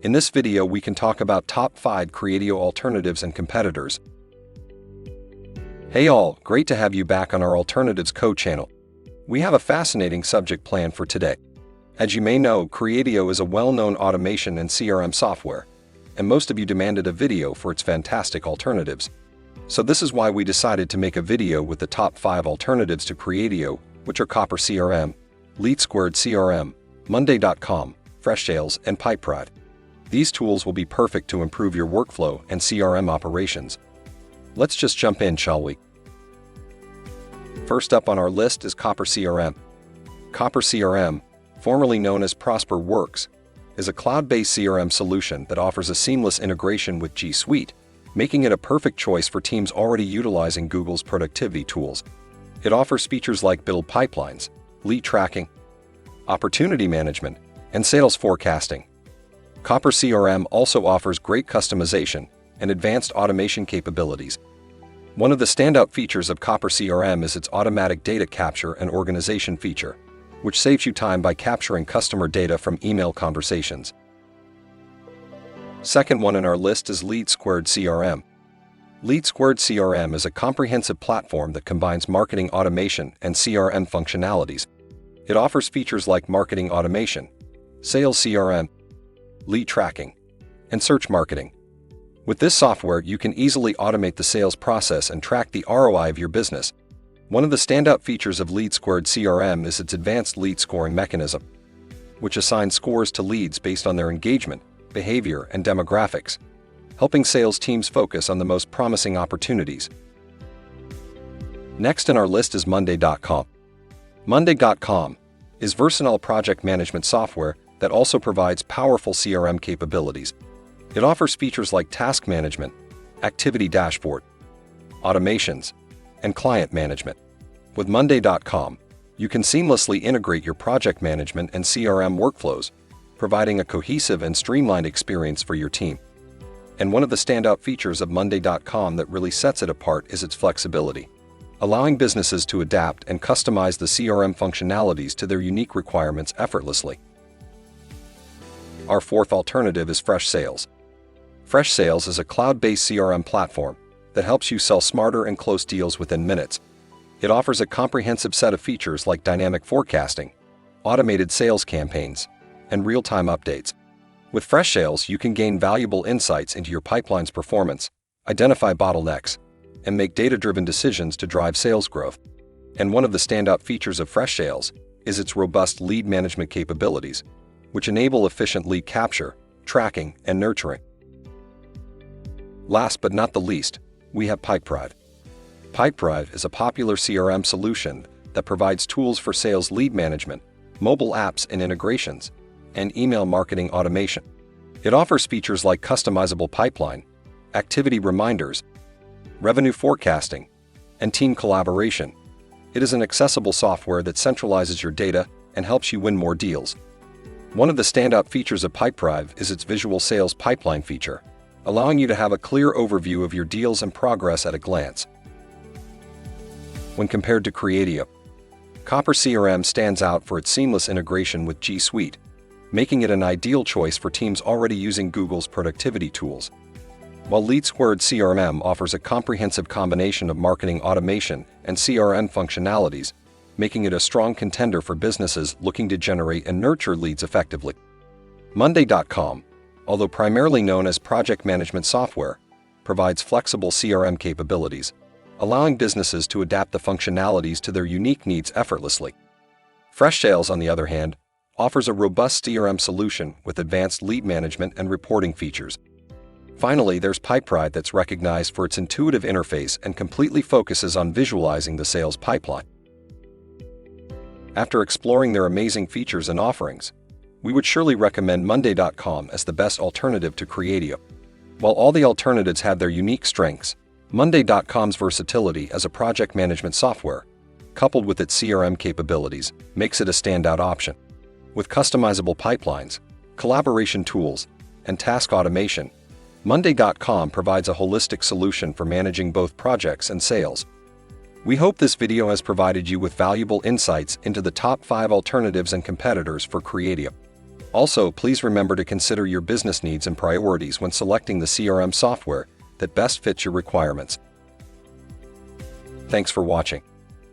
In this video, we can talk about top 5 Creatio alternatives and competitors. Hey all, great to have you back on our Alternatives Code channel. We have a fascinating subject planned for today. As you may know, Creatio is a well-known automation and CRM software, and most of you demanded a video for its fantastic alternatives. So this is why we decided to make a video with the top 5 alternatives to Creatio, which are Comaprison CRM, LeadSquared CRM, Monday.com, Freshsales, and Pipedrive. These tools will be perfect to improve your workflow and CRM operations. Let's just jump in, shall we? First up on our list is Comaprison CRM. Comaprison CRM, formerly known as Prosper Works, is a cloud-based CRM solution that offers a seamless integration with G Suite, making it a perfect choice for teams already utilizing Google's productivity tools. It offers features like build pipelines, lead tracking, opportunity management, and sales forecasting. Comaprison CRM also offers great customization and advanced automation capabilities. One of the standout features of Comaprison CRM is its automatic data capture and organization feature, which saves you time by capturing customer data from email conversations. Second one on our list is LeadSquared CRM. LeadSquared CRM is a comprehensive platform that combines marketing automation and CRM functionalities. It offers features like marketing automation, sales CRM, lead tracking, and search marketing. With this software, you can easily automate the sales process and track the ROI of your business. One of the standout features of LeadSquared CRM is its advanced lead scoring mechanism, which assigns scores to leads based on their engagement, behavior, and demographics, helping sales teams focus on the most promising opportunities. Next on our list is Monday.com. Monday.com is versatile project management software that also provides powerful CRM capabilities. It offers features like task management, activity dashboard, automations, and client management. With Monday.com, you can seamlessly integrate your project management and CRM workflows, providing a cohesive and streamlined experience for your team. And one of the standout features of Monday.com that really sets it apart is its flexibility, allowing businesses to adapt and customize the CRM functionalities to their unique requirements effortlessly. Our fourth alternative is Freshsales. Freshsales is a cloud-based CRM platform that helps you sell smarter and close deals within minutes. It offers a comprehensive set of features like dynamic forecasting, automated sales campaigns, and real-time updates. With Freshsales, you can gain valuable insights into your pipeline's performance, identify bottlenecks, and make data-driven decisions to drive sales growth. And one of the standout features of Freshsales is its robust lead management capabilities, which enable efficient lead capture, tracking, and nurturing. Last but not the least, we have Pipedrive. Pipedrive is a popular CRM solution that provides tools for sales lead management, mobile apps and integrations, and email marketing automation. It offers features like customizable pipeline, activity reminders, revenue forecasting, and team collaboration. It is an accessible software that centralizes your data and helps you win more deals. One of the standout features of Pipedrive is its visual sales pipeline feature, allowing you to have a clear overview of your deals and progress at a glance. When compared to Creatio, Comaprison CRM stands out for its seamless integration with G Suite, making it an ideal choice for teams already using Google's productivity tools. While LeadSquared CRM offers a comprehensive combination of marketing automation and CRM functionalities, making it a strong contender for businesses looking to generate and nurture leads effectively. Monday.com, although primarily known as project management software, provides flexible CRM capabilities, allowing businesses to adapt the functionalities to their unique needs effortlessly. Freshsales, on the other hand, offers a robust CRM solution with advanced lead management and reporting features. Finally, there's Pipedrive that's recognized for its intuitive interface and completely focuses on visualizing the sales pipeline. After exploring their amazing features and offerings, we would surely recommend Monday.com as the best alternative to Creatio. While all the alternatives have their unique strengths, Monday.com's versatility as a project management software, coupled with its CRM capabilities, makes it a standout option. With customizable pipelines, collaboration tools, and task automation, Monday.com provides a holistic solution for managing both projects and sales. We hope this video has provided you with valuable insights into the top 5 alternatives and competitors for Creatio. Also, please remember to consider your business needs and priorities when selecting the CRM software that best fits your requirements. Thanks for watching.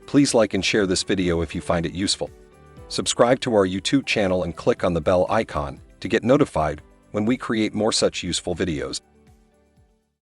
Please like and share this video if you find it useful. Subscribe to our YouTube channel and click on the bell icon to get notified when we create more such useful videos.